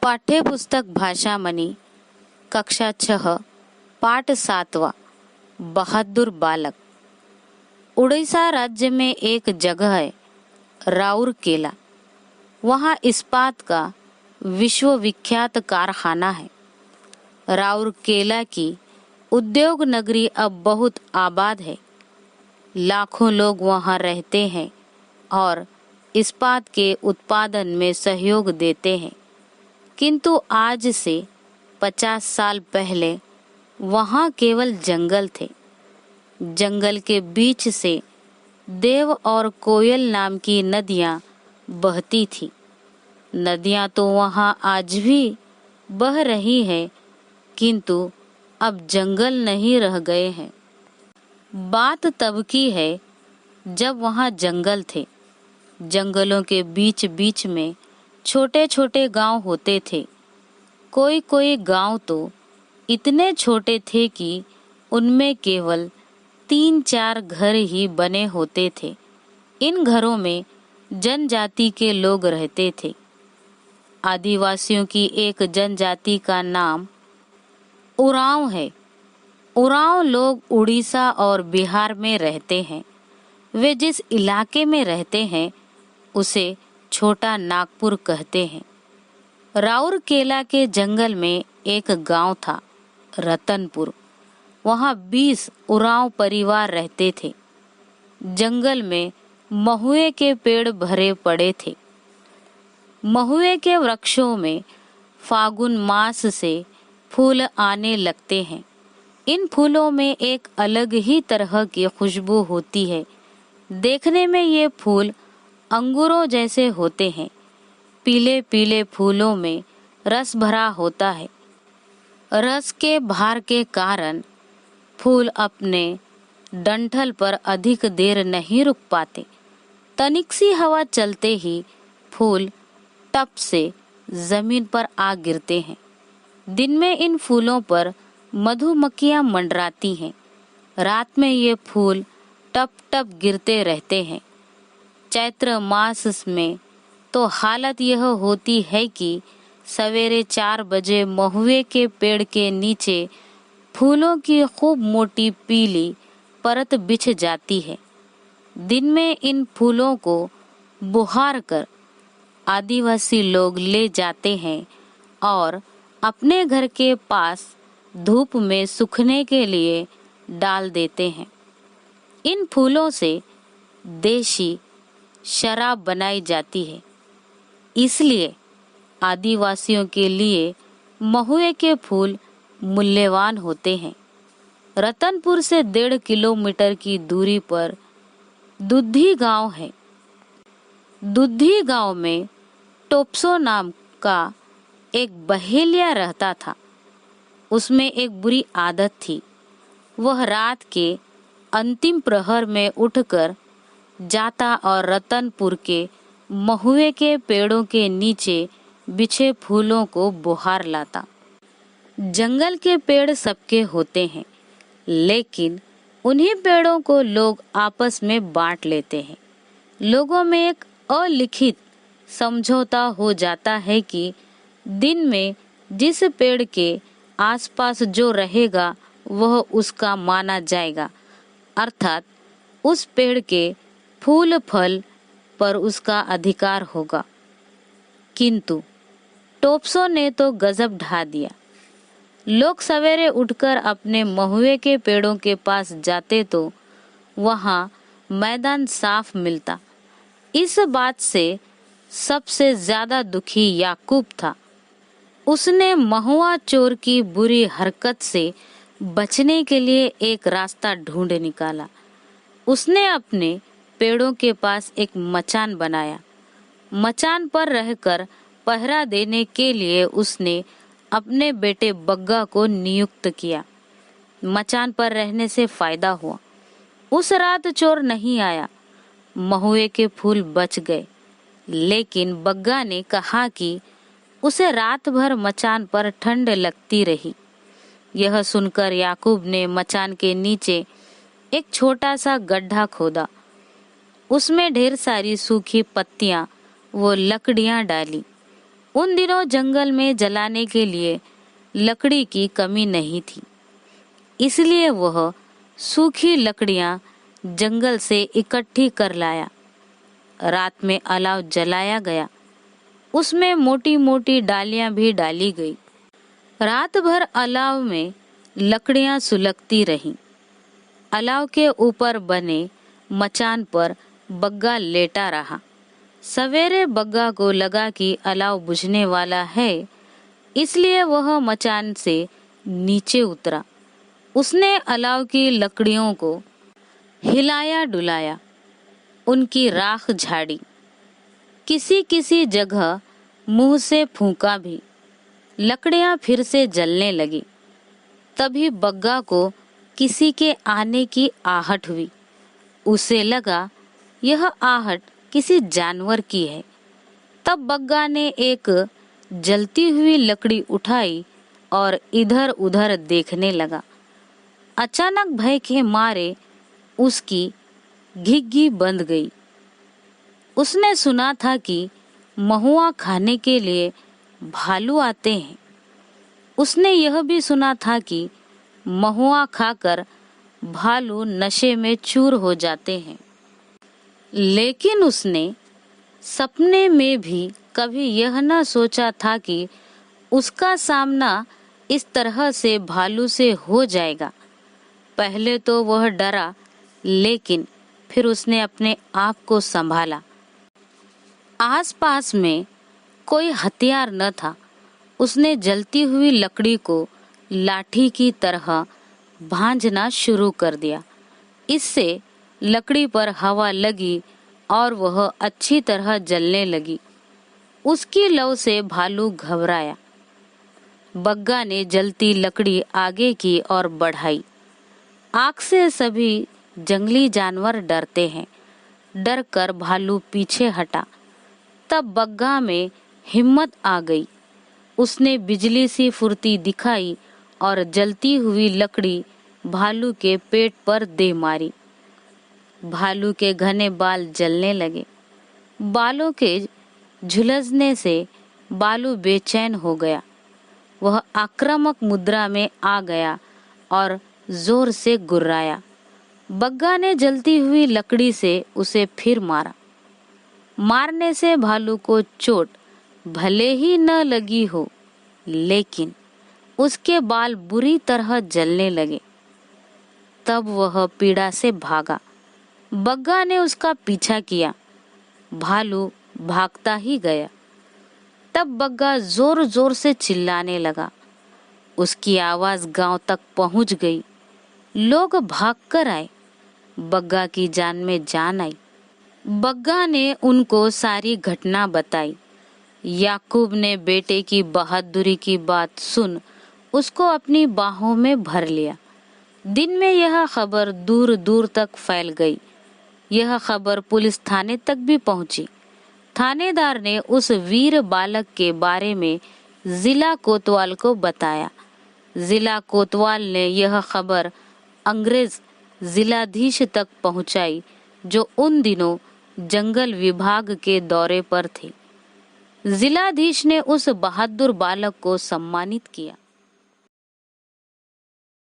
पाठ्यपुस्तक भाषा मनी कक्षा 6 पाठ 7वां बहादुर बालक। उड़ीसा राज्य में एक जगह है राउरकेला। वहाँ इस्पात का विश्वविख्यात कारखाना है। राउरकेला की उद्योग नगरी अब बहुत आबाद है। लाखों लोग वहाँ रहते हैं और इस्पात के उत्पादन में सहयोग देते हैं। किंतु आज से 50 साल पहले वहाँ केवल जंगल थे। जंगल के बीच से देव और कोयल नाम की नदियाँ बहती थी। नदियाँ तो वहाँ आज भी बह रही हैं, किंतु अब जंगल नहीं रह गए हैं। बात तब की है जब वहाँ जंगल थे। जंगलों के बीच बीच में छोटे छोटे गांव होते थे। कोई कोई गांव तो इतने छोटे थे कि उनमें केवल 3-4 घर ही बने होते थे। इन घरों में जनजाति के लोग रहते थे। आदिवासियों की एक जनजाति का नाम उरांव है। उरांव लोग उड़ीसा और बिहार में रहते हैं। वे जिस इलाके में रहते हैं उसे छोटा नागपुर कहते हैं। राउरकेला के जंगल में एक गांव था रतनपुर। वहाँ 20 उरांव परिवार रहते थे। जंगल में महुए के पेड़ भरे पड़े थे। महुए के वृक्षों में फागुन मास से फूल आने लगते हैं। इन फूलों में एक अलग ही तरह की खुशबू होती है। देखने में ये फूल अंगूरों जैसे होते हैं। पीले पीले फूलों में रस भरा होता है। रस के भार के कारण फूल अपने डंठल पर अधिक देर नहीं रुक पाते। तनिक सी हवा चलते ही फूल टप से जमीन पर आ गिरते हैं। दिन में इन फूलों पर मधुमक्खियां मंडराती हैं। रात में ये फूल टप टप गिरते रहते हैं। चैत्र मास में तो हालत यह होती है कि सवेरे 4 बजे महुए के पेड़ के नीचे फूलों की खूब मोटी पीली परत बिछ जाती है। दिन में इन फूलों को बुहार कर आदिवासी लोग ले जाते हैं और अपने घर के पास धूप में सूखने के लिए डाल देते हैं। इन फूलों से देशी शराब बनाई जाती है। इसलिए आदिवासियों के लिए महुए के फूल मूल्यवान होते हैं। रतनपुर से 1.5 किलोमीटर की दूरी पर दुद्धी गांव है। दुद्धी गांव में टोप्सो नाम का एक बहेलिया रहता था। उसमें एक बुरी आदत थी। वह रात के अंतिम प्रहर में उठकर जाता और रतनपुर के महुए के पेड़ों के नीचे बिछे फूलों को बुहार लाता। जंगल के पेड़ सबके होते हैं, लेकिन उन्हीं पेड़ों को लोग आपस में बांट लेते हैं। लोगों में एक अलिखित समझौता हो जाता है कि दिन में जिस पेड़ के आसपास जो रहेगा वह उसका माना जाएगा, अर्थात उस पेड़ के फूल फल पर उसका अधिकार होगा। किंतु टोप्सो ने तो गजब ढा दिया। लोग सवेरे उठकर अपने महुए के पेड़ों के पास जाते तो वहाँ मैदान साफ मिलता। इस बात से सबसे ज्यादा दुखी याकूब था। उसने महुआ चोर की बुरी हरकत से बचने के लिए एक रास्ता ढूंढ निकाला। उसने अपने पेड़ों के पास एक मचान बनाया। मचान पर रहकर पहरा देने के लिए उसने अपने बेटे बग्गा को नियुक्त किया। मचान पर रहने से फायदा हुआ। उस रात चोर नहीं आया। महुए के फूल बच गए, लेकिन बग्गा ने कहा कि उसे रात भर मचान पर ठंड लगती रही। यह सुनकर याकूब ने मचान के नीचे एक छोटा सा गड्ढा खोदा। उसमें ढेर सारी सूखी पत्तियां वो लकड़ियां डाली। उन दिनों जंगल में जलाने के लिए लकड़ी की कमी नहीं थी, इसलिए वह सूखी लकड़ियां जंगल से इकट्ठी कर लाया। रात में अलाव जलाया गया, उसमें मोटी मोटी डालियां भी डाली गई। रात भर अलाव में लकड़ियां सुलगती रहीं। अलाव के ऊपर बने मचान पर बग्गा लेटा रहा। सवेरे बग्गा को लगा कि अलाव बुझने वाला है, इसलिए वह मचान से नीचे उतरा। उसने अलाव की लकड़ियों को हिलाया डुलाया, उनकी राख झाड़ी, किसी किसी जगह मुंह से फूंका भी। लकड़ियां फिर से जलने लगी। तभी बग्गा को किसी के आने की आहट हुई। उसे लगा यह आहट किसी जानवर की है। तब बग्गा ने एक जलती हुई लकड़ी उठाई और इधर उधर देखने लगा। अचानक भय के मारे उसकी घिघी बंद गई। उसने सुना था कि महुआ खाने के लिए भालू आते हैं। उसने यह भी सुना था कि महुआ खाकर भालू नशे में चूर हो जाते हैं। लेकिन उसने सपने में भी कभी यह न सोचा था कि उसका सामना इस तरह से भालू से हो जाएगा। पहले तो वह डरा, लेकिन फिर उसने अपने आप को संभाला। आसपास में कोई हथियार न था। उसने जलती हुई लकड़ी को लाठी की तरह भांजना शुरू कर दिया। इससे लकड़ी पर हवा लगी और वह अच्छी तरह जलने लगी। उसकी लौ से भालू घबराया। बग्गा ने जलती लकड़ी आगे की ओर बढ़ाई। आग से सभी जंगली जानवर डरते हैं। डर कर भालू पीछे हटा। तब बग्गा में हिम्मत आ गई। उसने बिजली सी फुर्ती दिखाई और जलती हुई लकड़ी भालू के पेट पर दे मारी। भालू के घने बाल जलने लगे। बालों के झुलसने से भालू बेचैन हो गया। वह आक्रामक मुद्रा में आ गया और जोर से गुर्राया। बग्गा ने जलती हुई लकड़ी से उसे फिर मारा। मारने से भालू को चोट भले ही न लगी हो, लेकिन उसके बाल बुरी तरह जलने लगे। तब वह पीड़ा से भागा। बग्गा ने उसका पीछा किया। भालू भागता ही गया। तब बग्गा जोर जोर से चिल्लाने लगा। उसकी आवाज गांव तक पहुंच गई। लोग भागकर आए। बग्गा की जान में जान आई। बग्गा ने उनको सारी घटना बताई। याकूब ने बेटे की बहादुरी की बात सुन उसको अपनी बाहों में भर लिया। दिन में यह खबर दूर दूर तक फैल गई। यह खबर पुलिस थाने तक भी पहुंची। थानेदार ने उस वीर बालक के बारे में जिला कोतवाल को बताया। जिला कोतवाल ने यह खबर अंग्रेज जिलाधीश तक पहुंचाई, जो उन दिनों जंगल विभाग के दौरे पर थे। जिलाधीश ने उस बहादुर बालक को सम्मानित किया।